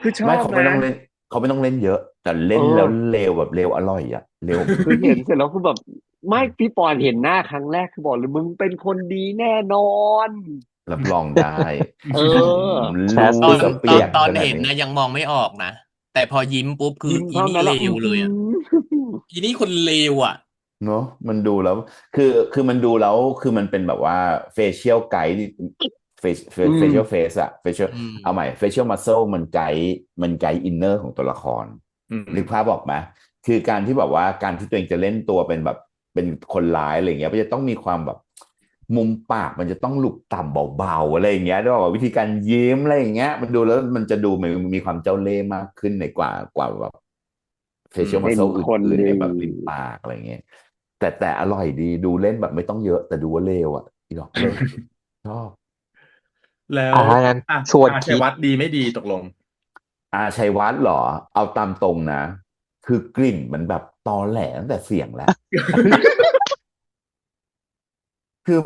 คือชไม่เขาไม่อบนะต้องเล่นเขาไม่ต้องเล่นเยอะแต่เอเล่นแล้วอเลวแบบเลวอร่อยอะเลว คือเห็นเสร็จแล้วคือแบบไม่พี่ปอนเห็นหน้าครั้งแรกคือบอกเลยมึงเป็นคนดีแน่นอนรับรองได้เออแชรู้สตอนสตอนเปียกตอนเห็นขนาดนี้นะยังมองไม่ออกนะแต่พอยิ้มปุ๊บคือยิ้มเท่าอีนี่เลนั้นแล้ววเลยอ่ะอีนี่คนเลวอ่ะเนอะมันดูแล้วคือมันดูแล้วคือมันเป็นแบบว่าเฟเชียลไกด์เฟอืเฟมเชียลเฟสอะเฟเชียลอืมเอาใหม่เฟเชียลมัสเซลมันไกด์อินเนอร์ของตัวละครอืมนึกภาพออกไหมคือการที่แบบว่าการที่ตัวเองจะเล่นตัวเป็นแบบเป็นคนร้ายอะไรเงี้ยมันจะต้องมีความแบบมุมปากมันจะต้องหลุกต่ำเบาๆอะไรอย่างเงี้ยด้วยว่าวิธีการยิ้มอะไรอย่างเงี้ยมันดูแล้วมันจะดูเหมือนมีความเจ้าเล่ห์มากขึ้นในกว่าแบบเฟอืมเชียลมัสเซเป็นลอคนื่นๆดี ในแบบริมปากอะไรเงี้ย แต่อร่อยดีดูเล่นแบบไม่ต้องเยอะแต่ดูว่าเลวอ่ะอีดอกเลิกชอบแล้วถ้างั้นอ่ะชวนอาชัยคิดวัฒน์ดีไม่ดีตกลงอาชัยวัฒน์เหรอเอาตามตรงนะคือกลิ่นมันแบบตอแหลตั้งแต่เสียงแล้วคือ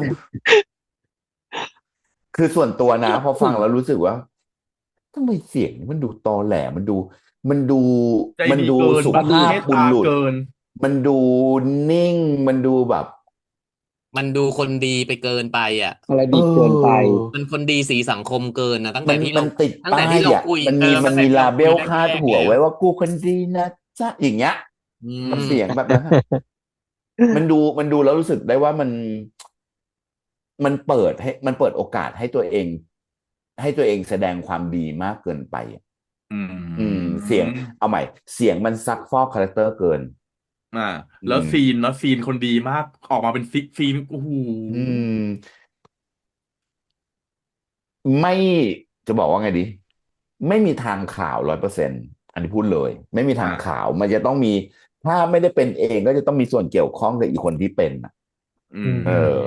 คือส่วนตัวนะพอฟังแล้วรู้สึกว่าทำไมเสียงนี้มันดูตอแหลมันดูใจมันดูดีเกินสุปะภาพเมตตาบุรุษเกินมันดูนิ่งมันดูแบบมันดูคนดีไปเกินไปอ่ะอะไรเอดีเกินไปอ มันคนดีสีสังคมเกินนะตั้งมันแต่ที่เรามันติดตั้งแต่ป้ายอ่ะที่เราคุยมันมีตั้งแต่ที่เราคุยลาเบลแรคาดหัวกๆแล้วไว้ว่ากูคนดีนะจ๊ะอย่างเงี้ยอืกับเสียงมแบบนั้นอะมันดูแล้วรู้สึกได้ว่ามันเปิดโอกาสให้ตัวเองแสดงความดีมากเกินไปอะอืเสียงมเอาใหม่เสียงมันซักฟอกคาแรคเตอร์เกินอ่าอืแล้วมซีนคนดีมากออกมาเป็นซีนโอ้โหอืมไม่จะบอกว่าไงดีไม่มีทางข่าว100%อันนี้พูดเลยไม่มีทางข่าอ่าวมันจะต้องมีถ้าไม่ได้เป็นเองก็จะต้องมีส่วนเกี่ยวข้องกับอีกคนที่เป็นน่ะอือืเออมม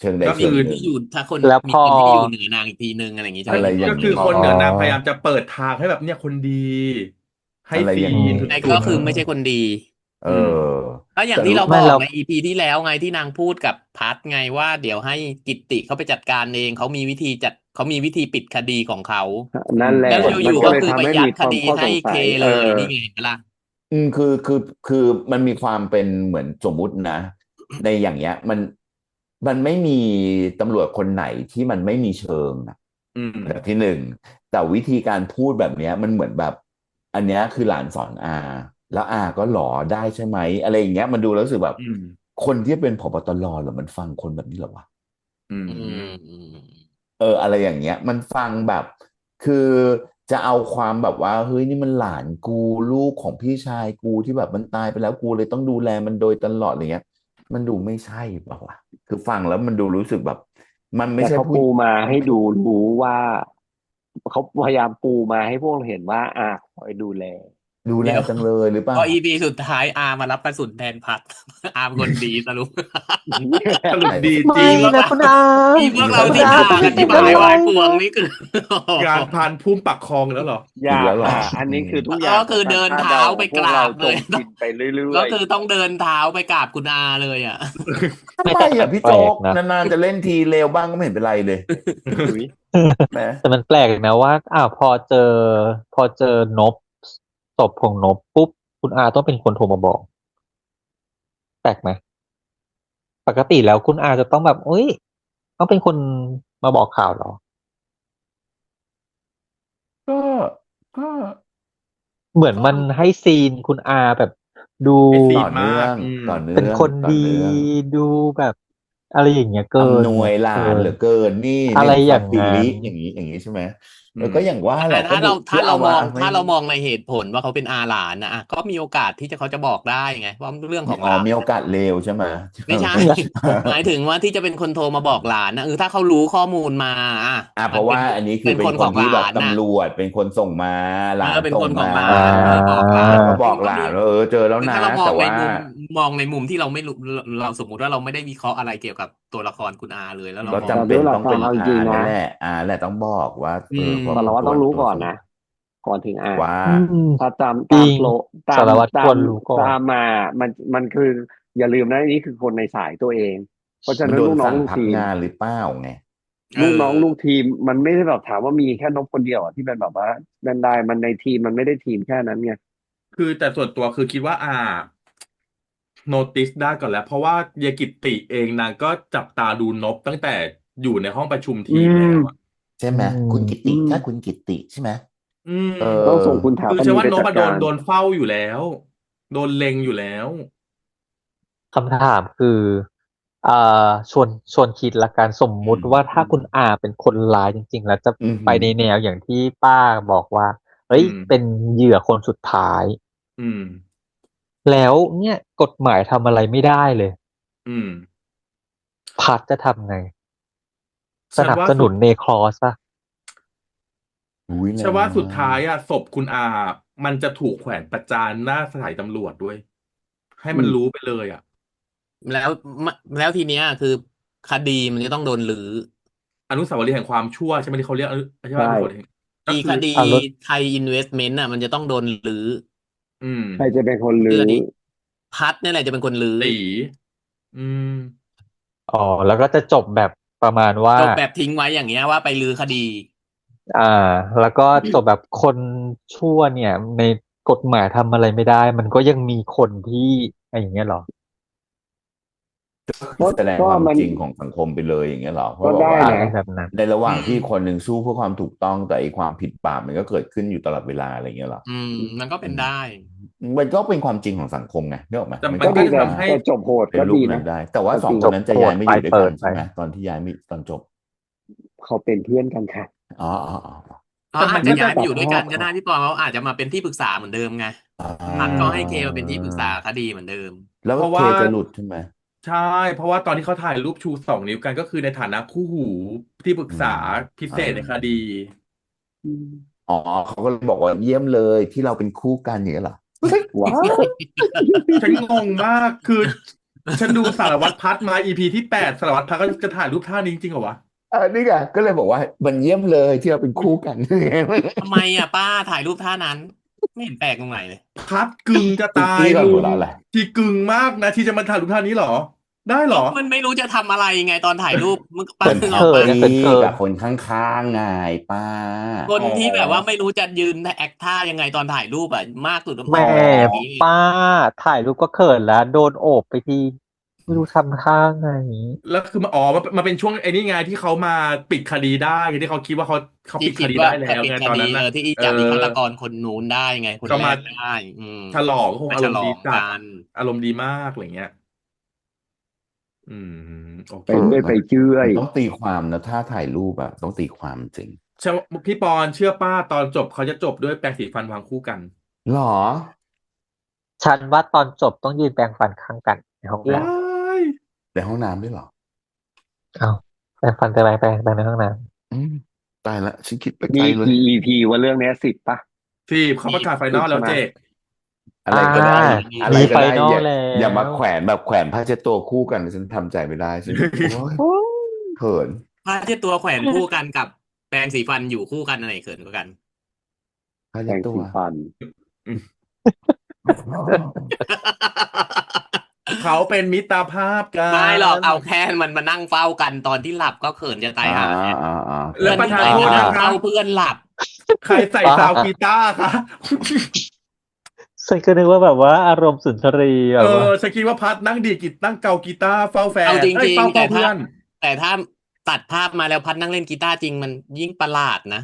เชิงใดก็มีก็คือเชิงหนึ่งคนที่อยู่ถ้าคนแล้วพอมีคนที่อยู่เหนือนางอีกทีนึงอะไรอย่างงี้ใช่อะไรไหมอีกอย่างนี้ก็คือคนอ๋อเหนือนางพยายามจะเปิดทางให้แบบเนี่ยคนดีให้อะไรซีอย่างนนี้แต่สุดก็คือไม่ใช่คนดีเอๆอืมอก็อย่างแต่รู้ที่เราบไม่เราอกในอีพีที่แล้วไงที่นางพูดกับพัดไงว่าเดี๋ยวให้กิตติเขาไปจัดการเองเขามีวิธีปิดคดีของเขาอืมนั่นแหละแล้วส่วนมันอยู่ตัว ๆก็คือไปก็เลยทำให้ยัดคมีความข้อดีให้เคสงสัยเลยนี่ไงเห็นปะล่ะคือมันมีความเป็นเหมือนสมมุตินะในอย่างเงี้ยมันไม่มีตำรวจคนไหนที่มันไม่มีเชิงนะอืมแบบที่หนึ่งแต่วิธีการพูดแบบเนี้ยมันเหมือนแบบอันเนี้ยคือหลานสอนอาแล้วอาก็หล่อได้ใช่ไหมอะไรอย่างเงี้ยมันดูแล้วรู้สึกแบบอืมคนที่เป็นผบตรเหรอมันฟังคนแบบนี้เหรอวะ อือืมมอืมอะไรอย่างเงี้ยมันฟังแบบคือจะเอาความแบบว่าเฮ้ยนี่มันหลานกูลูกของพี่ชายกูที่แบบมันตายไปแล้วกูเลยต้องดูแลมันโดยตลอดอะไรเงี้ยมันดูไม่ใช่เปล่าวะคือฟังแล้วมันดูรู้สึกแบบมันไม่แต่เขาใช่ผู้ปูมามันให้ดูรู้ว่าเขาพยายามปูมาให้พวกเราเห็นว่าคอยดูแล ดูแลเดี๋ยวจังเลยหรือเป พ ล่า ออีพีสุดท้ายอามารับกระสุนแทนพัด อาเป็นคนดีสรุป สรุปดีจ ไม่ ริง พวก นะ เรา คุณอา ที่พวกเรา คุณ นิน อา ทา ก็ไม่ กัน คิ ที่ ด หมา อะไร ยวาย นะ ป่วงนี่คือ งานพานพุ่มปักคลองแล้วเหรอ อย่า อีกแล้วเหรอ ค่ะ อันนี้คือทุกอ ก็ ย่างข คื อง อ การ เดิน คาด เท้า เดาข ไป องพ ก วก รา เรา บ จ เลย มกินไปเรื่ ก็ อย คือต้องเดินเท้าไปกราบคุณอาเลยอ่ะ ทำ ไม่ ไม แต่ อ่ะพี่ แปล โจ๊ ก ก นะ นานๆจะเล่นทีเลวบ้างก็ไม่เห็นเป็นไรเลย ๆอุ๊ย นะ แต่มันแปลกนะว่าพอเจอนบศพของนบปุ๊บคุณอาต้องเป็นคนโทรมาบอก แปลกไหมปกติแล้วคุณอาจะต้องแบบอุ้ยต้องเป็นคนมาบอกข่าวเหรอ ก็ก็ เหมือน ก็ มันให้ซีนคุณอาแบบดู ให้ซี ต่ น อเนื่ มา อก ง อืม ต่อเนื่ เป็น อง คน ต่อ ดี เนื่อง ดูแบบอะไรอย่างเงี้ยเกิ อำ น นวยหลานเหลือเกินนี่ อะไร เนี่ย อ ฟา ย่าง ติ นั้ ลิ น อย่างนี้ใช่ไหม อื แล้ว ม ก็อย่างว่าแหละก็ ถ้า ดู เรา ที่ เรา เอา ม มา อง ไม่ ถ้าเรามองในเหตุผลว่าเขาเป็นอาหลานนะอ่ะก็มีโอกาสที่เขาจะบอกได้ไงว่าเรื่องของห อ๋อ ลาน มีโอกาสเลวใช่ไหม ไม่ใช่ หมายถึงว่าที่จะเป็นคนโทรมาบอกหลานนะถ้าเขารู้ข้อมูลมาอ่ะ เพ มัน ราะ เป็ ว่าน อันนี้คื เป็ อน เป็น คน ค ข น องห ที่แบ ลา บ นน่ะ ตำรวจเป็นคนส่งมาหลาน เป็น ส่ ค ง นของ มา หลานบอกหลาน แล้วก็บ ซึ่ อง ก ก็ หลา มี นว่าเจอแล้ว คือ นะ ถ้าเรามอง แต่ ใน ว่า มุมที่เราไม่รู้เราสมมุติว่าเราไม่ได้วิเคราะห์อะไรเกี่ยวกับตัวละครคุณอาเลยแล้วเรา ก็ มอง จำ แต่ เป็ ด้วน ยหลั ต้ ก อง กา เป็ ร น เอาจ อา ริงๆ นั่ นะ นแหละแหละต้องบอกว่า อืม พอ สารวัตรต้องรู้ ตัว ก่อน สม นะ ก่อนถึงอา ว่า อืม ถ้าตาม จ ตา ริ ม ง โฟลว์ตา สาม รวัตร ตา คว ม รรู้ก่อน ตามมามันคือ อย่าลืมนะนี่คือคนในสายตัวเอง เพราะฉะ มัน นั้น โด ลู น กน้อ สั่ ง ง ลูก พัก ทีม งานหรือเปล่าไง เอ ลูกน้อง อ ลูกทีม มันไม่ได้แบบถามว่ามีแค่นพคนเดียวอะที่เป็นแบบว่านั่นได้มันในทีมมันไม่ได้ทีมแค่นั้นไง คือแต่ส่วนตัวคือคิดว่าโนติสได้ก่อนแล้ว เพราะว่ายายกิตติเองนางก็จับตาดูนบตั้งแต่อยู่ในห้องประชุม อื ทีมแล้ ม วอะ ใช่ไหม อืม คุณกิ อื ติ ม ถ้าคุณกิติใช่ไหม อืม เอ ต้องส่ง อ คุณถา คือ ป เชื่อ ณี ว่า ไป น จั บ ด โด กาน ร โดนเฝ้าอยู่แล้ว โดนเล็งอยู่แล้ว คำถามคือชวนคิดละกันสมมุติว่าถ้าคุณอาเป็นคนร้ายจริง ๆ แล้วจะ อือ ไป หือ ในแนวอย่างที่ป้าบอกว่า เฮ้ อื ย ม เป็นเหยื่อคนสุดท้าย อืม แล้วเนี่ยกฎหมายทำอะไรไม่ได้เลย อืม พัดจะทำไง ส ฉัน นับ ว่า ส สุ นุ ด นเนครอสป่ะ อุ้ยแร ฉัน ง ว่าสุด มา ท้าย ก ศพคุณอา มันจะถูกแขวนประจานหน้าสถานีตำรวจด้วย ให้ อื มัน ม รู้ไปเลยอะ แล้วทีเนี้ยคือคดีมันจะต้องโดนรื้อ อนุสาวรีย์แห่งความชั่วใช่ไหมที่เขาเรียกใช่ ใช ป่ะ ่ อนุสาวรีย์แห่งก็ อี คื ค อ ดี อ่ะรถ ไทยอินเวสเมนต์อ่ะมันจะต้องโดนรื้อ อืม ใครจะเป็นคน คือ รื้ อั อ นนี้พัดนี่แหละจะเป็นคนรื้อ ตี อืม อ๋อ แล้วก็จะจบแบบประมาณว่า จบแบบทิ้งไว้อย่างเงี้ยว่าไปรื้อคดี แล้วก็จบแบบคนชั่วเนี่ย ในกฎหมายทำอะไรไม่ได้ มันก็ยังมีคนที่อะไรอย่างเงี้ยเหรอ ก็ แสดง ก็ ความ มัน จริงของสังคมไปเลยอย่างเงี้ยเหรอ เพ ก็ ราะบอก ได้ ว่า อะไร นะ แบบนั้น ในระหว่าง อืม ที่คนหนึ่งสู้เพื่อความถูกต้องแต่ไอ้ความผิดบาปมันก็เกิดขึ้นอยู่ตลอดเวลาอะไรอย่างเงี้ยเหรอ มันก็ อื เป็น ม ได้ มันก็เป็นความจริงของสังคมไงนึกออกไหม แต่ มัน มั ก็ น ก็ ก็ ดี จะ แต่ ทำให้ แต่จบโหด เป็น ก็ รู ดี ป นะ นั้นได้ แต่ว่า ก็ สอ จ ง ริง คนนั้นจะ โห ย้า ด ยมา ป อ ลาย ยู่ด้วย เปิ กัน ดไป ใช่ไหมตอนที่ย้ายมาตอนจบ เขาเป็นเพื่อนกันค่ะ อ๋ออ๋ออ๋อ เขา แต่ อา มั จ น จะ ก็ ย้า จะ ยไปอยู่ด้วยกันก็ ตัดภาพ ได้พี่ปอเขาอาจจะมาเป็นที่ปรึกษาเหมือนเดิมไง อ่ พัดก็ให้ า เคมาเป็นที่ปรึกษาคดีเหมือนเดิม แล้ว เพราะ เค ว่า จะหลุดใช่ไหม ใช่ เพราะว่าตอนที่เขาถ่ายรูปชู 2 นิ้วกันก็คือในฐานะคู่หูที่ปรึก อื ษาม พิ อ่ เศษในคดี อืม อ๋อเขาก็เลยบอกว่าเยี่ยมเลยที่เราเป็นคู่กันอย่างเงี้ยเหรอ ว้าว ฉันงงมาก คือ ฉันดูสารวัตรพัดมา EP ที่ 8 สารวัตรพัดก็จะถ่ายรูปท่านี้จริงๆเหรอวะ นี่ไงก็เลยบอกว่ามันเยี่ยมเลยที่เราเป็นคู่กัน ทำไมอ่ะป้าถ่ายรูปท่านั้น ไม่เห็นแปลกตรงไหนเลย พัดกึ่งจะ ตุ๊ก ตาย กี้ก่อน มึ หัว ง เราะอะไร ที่กึ่งมากนะที่จะมาถ่ายรูปท่านี้เหรอ ได้เหร ก็ อ มันไม่รู้จะทำอะไรไงตอนถ่ายรูปมึงป้า เป็น นึก แฮ ออ ป กปะ เขิน ปี้ เขิน กับคนข้างๆไงป้า คน อ๋อ ที่แบบว่าไม่รู้จะยืนแอคท่ายังไงตอนถ่ายรูปอ่ะมากสุดก็ แหม่ อย่างนี้ ป้าถ่ายรูปก็เขินแล้ว โดนโอบไปทีไม่รู้ทำท่าไง แล้วคือมันเป็นช่วงไอ้นี่ไงที่เขามาปิดคดีได้ไงที่เขาคิดว่าเขา ที่ ปิดค คิด ดี ว่า ได้แล้ จะ ว ปิด ไง ค ตอน ดี นั้นน่ะ ที่จับอีฆาตกรคนนู้นได้ไงคน ก็ แร มาก ได้ ฉลองคง มา อา ฉ รม ล ณ์ อ ดี ง จั กั ด น อารมณ์ดีมากอะไรเงี้ย อืมโอ ไป เค เรื่อย มั ไป น เจื่อ มั ย นต้องตีความนะถ้าถ่ายรูปอะต้องตีความจริง ใช่พี่ปอนเชื่อป้าตอนจบเขาจะจบด้วยแปรงสีฟันวางคู่กัน หรอ ฉันว่าตอนจบต้องยืนแปรงฟันข้างกันในห้องน้ ว้าย ในห้องน้ำด้วยเหรอ ำเอาแปรงฟันไปไหมแปรงในห้องน้ อืมตายละฉันคิดไปไก มี ลเลย กี่ EP ว่าเรื่องเนี้ย10 ป่ะ ที่เขาประกาศไฟนอล 10 แล้ ใช่ ว ไหม เจก อะไรก็ได้ อะไร มี ก็ ไฟ ได้ นอล อย่า แล้ อย่ามา ว แขวนแบบแขวนผ้าเช็ดตัวคู่กันฉันทำใจไม่ได้ฉันแบบโอ๊ย โอ้ย เขิน ผ้าเช็ดตัวแขวนคู่กันกับแปรงสีฟันอยู่คู่กันอะไรเขินกว่ากัน ผ้า แปร เช็ด ง ตัว สีฟัน เขาเป็นมิตรภาพกัน ไม่หรอกเอาแค่มันมานั่งเฝ้ากันตอนที่หลับก็เขินจะตายหาเนี่ย แล้ เพื่ ว อน ประ ที่ ธาน ไหน โทษ มานั่ นะ ง คะ เฝ้าเพื่อนหลับ ใครใส่ซาวกีตาร์คะ ฉันก็นึกว่าแบบว่าอารมณ์สุนทรีแบบว่า ฉันคิดว่าพัดนั่งดีดนั่งเกากีตาร์เฝ้าแฟน เอาจ เอ้ย ริง เฝ้า ๆ แต่ เพื่ ถ้า อน แต่ถ้าตัดภาพมาแล้วพัดนั่งเล่นกีตาร์จริงมันยิ่งประหลาดนะ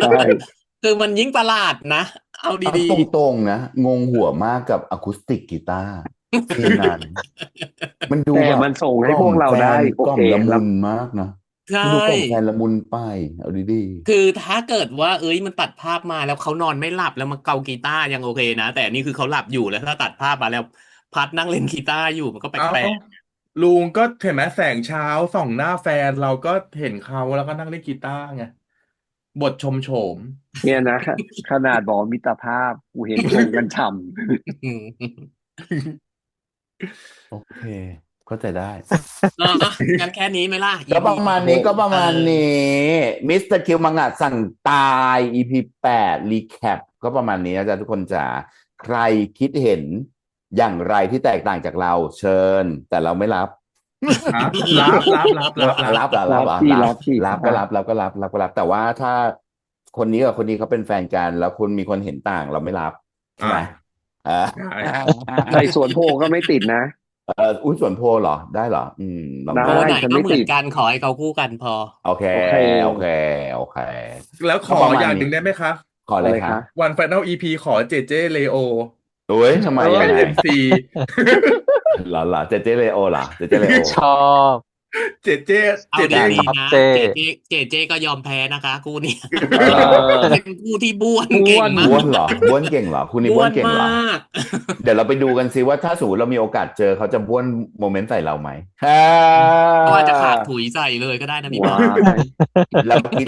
ใช่ คือมันยิ่งประหลาดนะ เอา เอา ดี ตรงๆนะงงหัวมากกับอะคูสติกกีตาร์ซีนนั้น มันดู แต่ แบบ มันส่งให้ กล่ พ อ ว ม กเรา แฟ ได้ น โอก ล่อ เค มละ แล้ มุ วน มากนะ ๆ ใช่ มันดูกล่อมแฟนละมุนไปเอาดี คือถ้าเกิดว่ามันตัดภาพมาแล้วเขานอนไม่หลับแล้วมาเกากีตาร์ยังโอเคนะ แต่อันนี่คือเขาหลับอยู่แล้วถ้าตัดภาพมาแล้วพัดนั่งเล่นกีตาร์อยู่มันก็แป เอ้า ลก ลุงก็เห็นไหมแสงเช้าส่องหน้าแฟนเราก็เห็นเขาแล้วก็นั่งเล่นกีตาร์ไงบทชมโฉม เนี่ยนะ ขนาดบอกมิตรภาพกูเห็นส่งกันฉ่ำ ๆ โอเคเข้าใจได้ เอองั้นแค่นี้ไหมล่ะ ก็ EP ประมาณนี้ก็ประมาณ เออ นี้มิสเตอร์คิวมังงะสั่งตาย EP 8รีแคปก็ประมาณนี้นะจ๊ะทุกคนจ๋าใครคิดเห็นอย่างไรที่แตกต่างจากเราเชิญ แต่เราไม่รับ รับรับ รับก็รับแต่ว่าถ้าคนนี้กับคนนี้เขาเป็นแฟนกัน แล้วคุณมีคนเห็นต่างเราไม่รับใช่ไหมใส่สวนโพก็ไม่ติดนะ อุ้ยส่วนโพลเหรอได้เหรอลอง ได้ โพลไหน ฉัน ก็ ไม่ เหมื ติ อน ด กันขอให้เขาคู่กันพอ โอเค โอเค โอเคโอเค แล้วข ก็ อ ประมาณ อย่างห นี้ นึ่งได้ไหมคะ ขออะไร อะไร คะ คะ วันไฟนอล EP ขอเจเจเลโอ โอ้ยทำไมยังไง MC เหรอเจเจเลโอเหรอเจเจเลโอ ชอบ เจเจ เอา เจเจ ดี ครับ ๆนะ เจ เจก็ยอมแพ้นะคะคู่นี้ เออ เป็นคู่ที่บ้วนเก่งมา บ้วน ก เหรอบ้วนเก่งเหรอคุณนี่บ้วนเก่งเหรอ มาก เดี๋ยวเราไปดูกันซิว่าถ้าสมมติเรามีโอกาสเจอเขาจะบ้วนโมเมนต์ใส่เราไหม ก็อาจจะขาดถุยใส่เลยก็ได้นะพี่ ว้า บอล ย เราคิด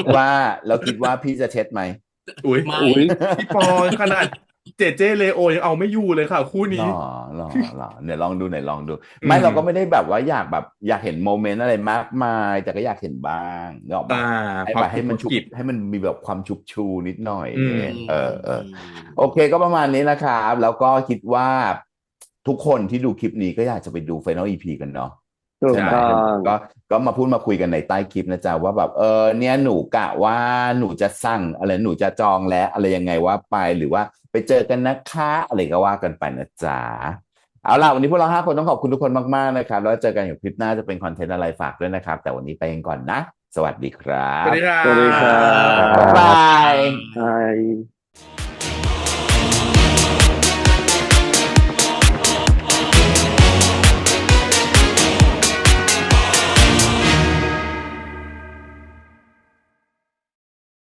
ว่าพี่จะเช็ดไหม อุ้ย ไม่ อุ๊ย พี่ปอขนาดเจเจเลโอยังเอาไม่อยู่เลยค่ะ คู่ หร นี้ อเนี่ยลองดูไม่เราก็ไม่ได้แบบว่าอยากเห็นโมเมนต์อะไรมากมาย แต่ก็อยากเห็นบ้างเนกอะ ให้มันชุบ กิบ ให้มันมีแบบความชุบชูนิดหน่อย อืม โอเคก็ประมาณนี้นะครับแล้วก็คิดว่าทุกคนที่ดูคลิปนี้ก็อยากจะไปดู Final EP กันเนาะ ถูก ใช่ไหม ต้อง ก็มาพูดมาคุยกันในใต้คลิปนะจ๊ะว่าแบบเนี่ยหนูกะว่าหนูจะสั่งอะไรหนูจะจองแล้วอะไรยังไงว่าไปหรือว่าไปเจอกันนะคะอะไรก็ว่ากันไปนะจ๊ะเอาล่ะวันนี้พวกเรา5 คนต้องขอบคุณทุกคนมากๆนะครับแล้วเจอกันอยู่คลิปหน้าจะเป็นคอนเทนต์อะไรฝากด้วยนะครับ แต่วันนี้ไปกันก่อนนะ สวัสดีครั สวั บ สดีครับ สวัสดีครับ บ๊ายบาย ใช่